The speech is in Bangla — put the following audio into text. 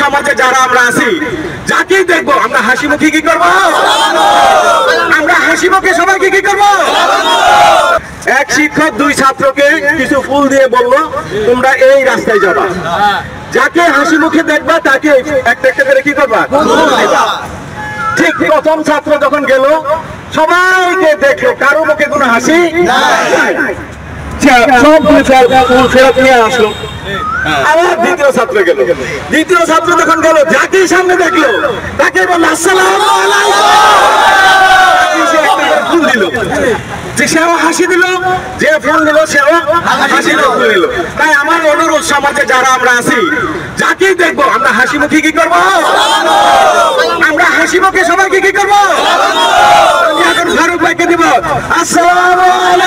সমাজে যারা আমরা আছি, যাকেই দেখবো আমরা হাসি মুখে কি করবো? আমরা হাসি মুখে সবাইকে কি করবো? এক শিক্ষক দুই ছাত্রকে কিছু ফুল দিয়ে বললো, তোমরা এই রাস্তায় যাবা, যাকে হাসি মুখে দেখবা তাকে একটা একটা করে কি করবা? ঠিক প্রথম ছাত্র যখন গেল, সবাইকে দেখলো, কারো মুখে কোনো হাসি সবগুলো ফুল ফেরত নিয়ে আসলো। আবার দ্বিতীয় ছাত্র গেল, দ্বিতীয় ছাত্র যখন গেল, যাকে সামনে দেখলো তাকে বললো আসসালামু আলাইকুম, ফুল দিল, যে সেও হাসি দিল, যে ফুল দিল সেও হাসি দিল। তাই আমার অনুরোধ, সমাজে যারা আমরা আছি, যাকেই দেখবো আমরা হাসি মুখে কি করবো? আমরা হাসি মুখে সবাইকে কি করবো? এখন ফারুক ভাইকে দিব আসসালামু আলাইকুম।